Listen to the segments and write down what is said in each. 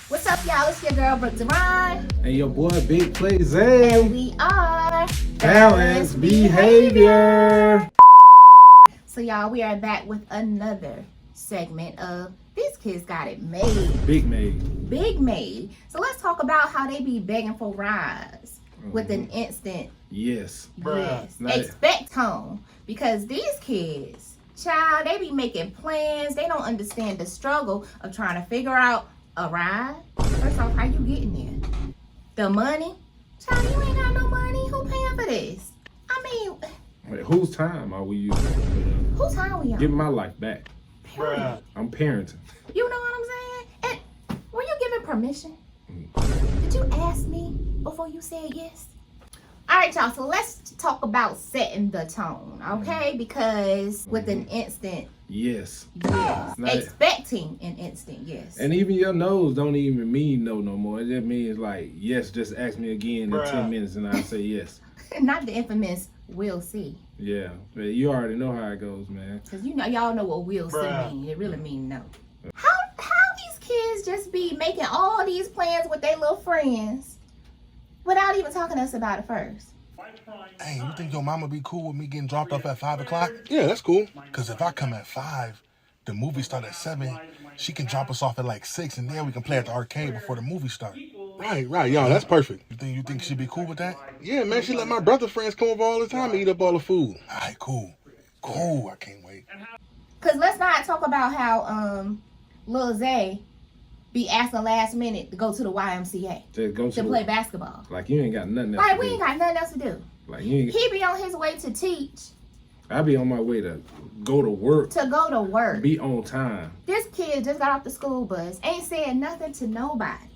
What's up, y'all? It's your girl, Brooke Deron. And your boy, Big Play Zay. And we are Balanced Behavior. So, y'all, we are back with another segment of These Kids Got It Made. Big made. Big made. So, let's talk about how they be begging for rides with an instant Yes. yes. Not Expect tone. Because these kids, child, they be making plans. They don't understand the struggle of trying to figure out a ride. First off, how you getting there? The money? Child, you ain't got no money. Who paying for this? I mean, Wait, whose time are we using? whose time we on? Give my life back. Period. I'm parenting. You know what I'm saying? And were you given permission? Did you ask me before you said yes? All right, y'all. So let's talk about setting the tone, okay? Because with an instant Yes. yes, Not- expecting an instant yes. And even your no's don't even mean no more. It just means like, yes, just ask me again in 10 minutes and I'll say yes. Not the infamous "we'll see," Yeah. But you already know how it goes, man. because you know y'all know what "we'll see" mean. It really mean no. How these kids just be making all these plans with their little friends without even talking to us about it first? Hey, you think your mama be cool with me getting dropped off at 5 o'clock? Yeah, that's cool. Because if I come at 5, the movie start at 7, she can drop us off at like 6, and then we can play at the arcade before the movie starts. Right, y'all, that's perfect. You think she'd be cool with that? Yeah, man, she let my brother friends come over all the time and eat up all the food. All right, cool, I can't wait. Because let's not talk about how Lil Zay be asking last minute to go to the YMCA Just go to play basketball. Like you ain't got nothing else Like, to we do. ain't got nothing else to do. Like you ain't. He be on his way to teach, I be on my way to go to work. to go to work. Be on time. This kid just got off the school bus, ain't said nothing to nobody,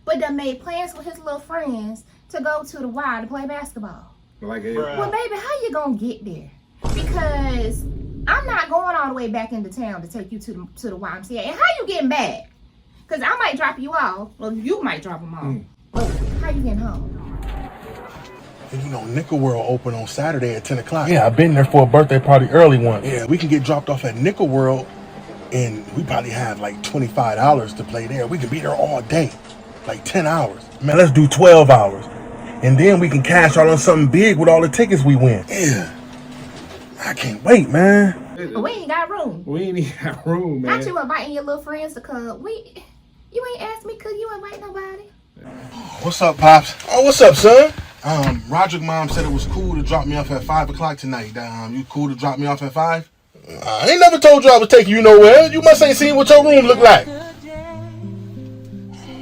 but done made plans with his little friends to go to the Y to play basketball. Like Well, baby, how you gonna get there? Because I'm not going all the way back into town to take you to the YMCA. And how you getting back? Because I might drop you off, or you might drop them off. But how you getting home? And you know, Nickel World open on Saturday at 10 o'clock. Yeah, I've been there for a birthday party early once. Yeah, we can get dropped off at Nickel World, and we probably have like $25 to play there. We can be there all day, like 10 hours. Man, let's do 12 hours. And then we can cash out on something big with all the tickets we win. Yeah. I can't wait, man. But we ain't got room. We ain't even got room, man. Not you inviting your little friends to come. You ain't asked me, could you invite nobody? What's up, Pops? Oh, what's up, son? Roderick mom said it was cool to drop me off at 5 o'clock tonight. You cool to drop me off at 5? I ain't never told you I was taking you nowhere. You must ain't seen what your room look like.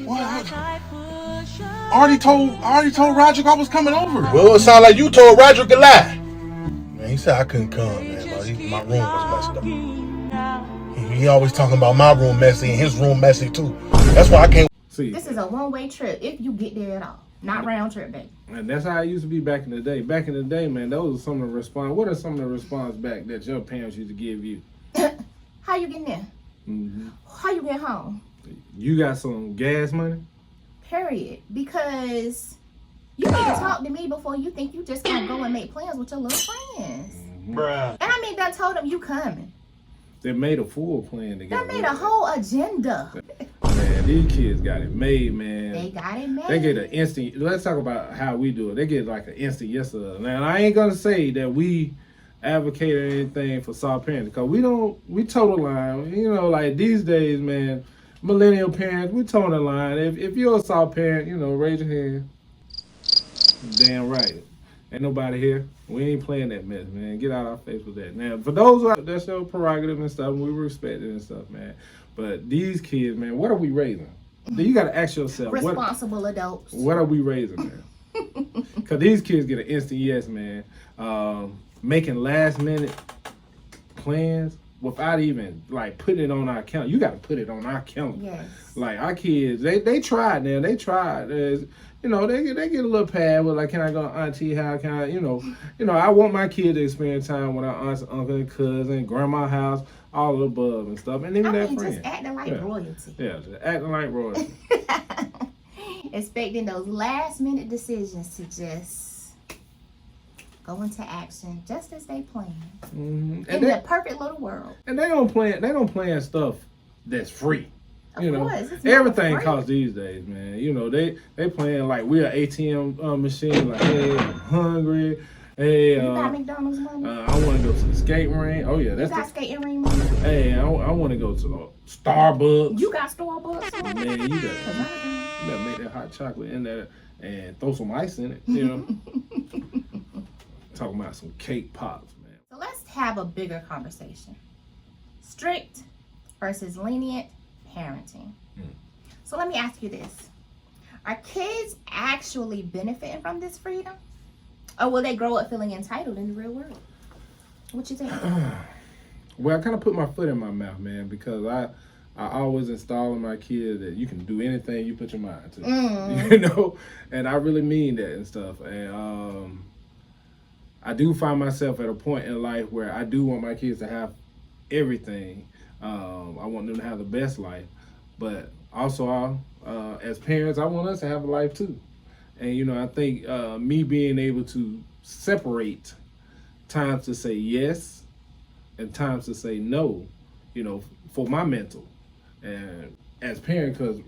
What? I already told Roderick I was coming over. Well, it sound like you told Roderick a lie. Man, he said I couldn't come, man. My room was messed up. He always talking about my room messy and his room messy too. That's why I can't. See, This is a one-way trip if you get there at all. Not round trip, baby. and that's how it used to be back in the day. Back in the day, man, those are some of the response. What are some of the response back that your parents used to give you? How you getting there? Mm-hmm. How you get home? You got some gas money? Period. Because you need to talk to me before you think you just gonna go and make plans with your little friends. Bruh. And I mean, done told them you coming. They made a full plan together. They made a whole agenda. Man, these kids got it made, man. They got it made. They get an instant. Let's talk about how we do it. They get like an instant yes or no. Now, I ain't gonna say that we advocate or anything for soft parenting because we don't. We toe the line. You know, like these days, man. Millennial parents, we toe the line. If you're a soft parent, you know, raise your hand. Damn right. Ain't nobody here. We ain't playing that mess, man. Get out our face with that. Now, for those who that's your prerogative and stuff, we respect it and stuff, man. But these kids, man, what are we raising? You got to ask yourself, responsible adults. What are we raising, man? Because these kids get an instant yes, man. Making last minute plans without even like putting it on our calendar. You got to put it on our calendar. Yes. Like our kids, they tried now. They tried. You know, they get a little pad with like, can I go to auntie house? Can I, you know, I want my kid to experience time with our aunts, uncle, and cousin, grandma house, all of the above and stuff. And even that friend. Just acting like royalty. Yeah, just acting like royalty. Expecting those last minute decisions to just go into action just as they plan. Mm-hmm. In the perfect little world. And they don't plan stuff that's free. Of You know, course, it's everything free. costs these days, man. You know, they playing like we're an ATM machine. Like, hey, I'm hungry. Hey, You got McDonald's money? I want to go to the skating rink. Oh yeah, You that's got skating ring money? Hey, I want to go to Starbucks. You got Starbucks money? Man, you better, 'Cause I don't. you better make that hot chocolate in there and throw some ice in it. You know, talking about some cake pops, man. So let's have a bigger conversation. Strict versus lenient parenting. So let me ask you this. Are kids actually benefiting from this freedom? Or will they grow up feeling entitled in the real world? What you think? Well, I kind of put my foot in my mouth, man, because I always install in my kids that you can do anything you put your mind to. You know, and I really mean that and stuff. And I do find myself at a point in life where I do want my kids to have everything. I want them to have the best life, but also as parents, I want us to have a life too. And you know, I think me being able to separate times to say yes and times to say no, you know, for my mental and as parents, because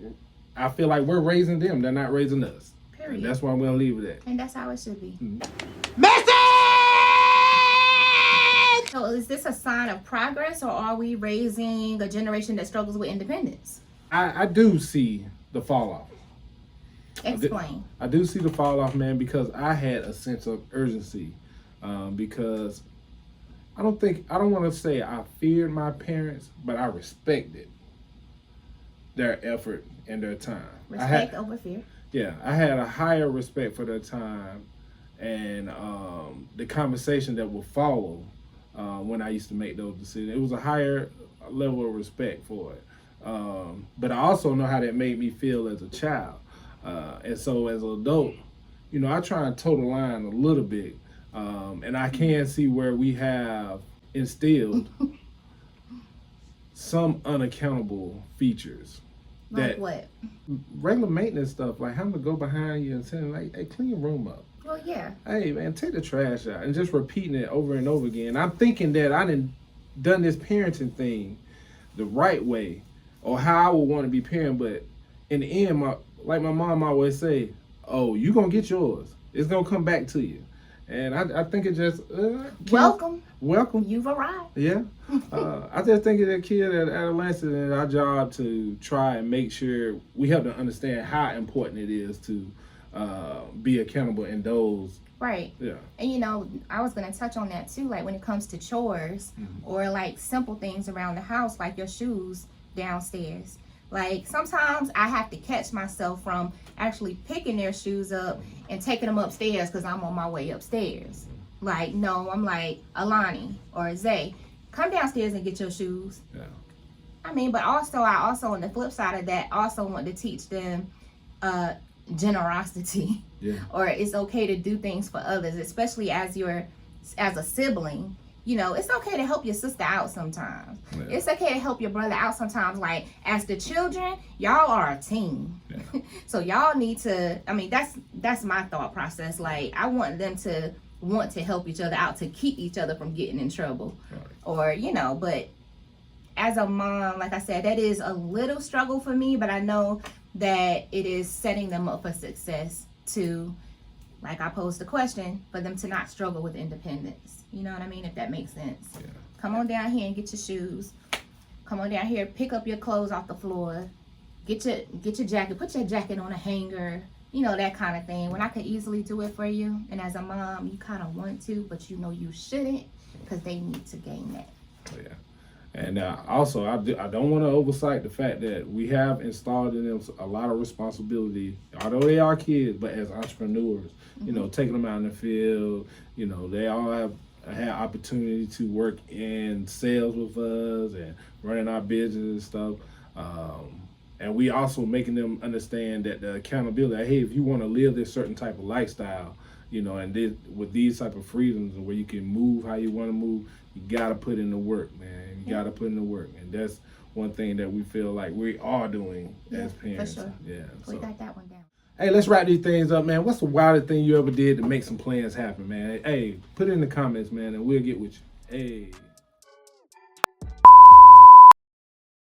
I feel like we're raising them, they're not raising us. Period. And that's why I'm gonna leave it at. And that's how it should be. Message! So is this a sign of progress, or are we raising a generation that struggles with independence? I do see the fall off. Explain. I do see the fall off, man, because I had a sense of urgency. Because I don't want to say I feared my parents, but I respected their effort and their time. Respect over fear. Yeah, I had a higher respect for their time and the conversation that would follow when I used to make those decisions. It was a higher level of respect for it. But I also know how that made me feel as a child. And so as an adult, you know, I try and toe the line a little bit. And I can see where we have instilled some unaccountable features. Like what? Regular maintenance stuff, like having to go behind you and saying, like, hey, clean your room up. Well, yeah. Hey, man, take the trash out, and just repeating it over and over again. I'm thinking that I done this parenting thing the right way, or how I would want to be parent, but in the end, like my mom always say, oh, you gonna get yours. It's gonna come back to you. And I think it just Welcome. You've arrived. Yeah. I just think that kid at adolescence, it's our job to try and make sure we help them understand how important it is to be accountable in those. Right. Yeah. And you know, I was gonna touch on that too. Like when it comes to chores or like simple things around the house, like your shoes downstairs. Like sometimes I have to catch myself from actually picking their shoes up and taking them upstairs because I'm on my way upstairs. Like, no, I'm like, Alani or Zay, come downstairs and get your shoes. Yeah. I mean, but I also on the flip side of that, also want to teach them generosity. Yeah. Or it's okay to do things for others, especially as a sibling. You know, it's okay to help your sister out sometimes. Yeah. It's okay to help your brother out sometimes. Like, as the children, y'all are a team. Yeah. So y'all need to, I mean, that's my thought process. Like, I want them to want to help each other out, to keep each other from getting in trouble. Right. Or, you know, but as a mom, like I said, that is a little struggle for me, but I know that it is setting them up for success to, like I posed the question, for them to not struggle with independence. You know what I mean? If that makes sense. Yeah. Come on down here and get your shoes. Come on down here, pick up your clothes off the floor. Get your jacket. Put your jacket on a hanger. You know, that kind of thing. When I could easily do it for you, and as a mom, you kind of want to, but you know you shouldn't, because they need to gain that. Yeah. And also, I don't want to oversight the fact that we have installed in them a lot of responsibility, although they are kids, but as entrepreneurs, you know, taking them out in the field, you know, they all have had opportunity to work in sales with us and running our business and stuff. And we also making them understand that the accountability, hey, if you want to live this certain type of lifestyle, you know, and with these type of freedoms and where you can move how you want to move, you got to put in the work, man. You got to put in the work. And that's one thing that we feel like we are doing as parents. For sure. Yeah. We got that one down. Hey, let's wrap these things up, man. What's the wildest thing you ever did to make some plans happen, man? Hey, put it in the comments, man, and we'll get with you. Hey.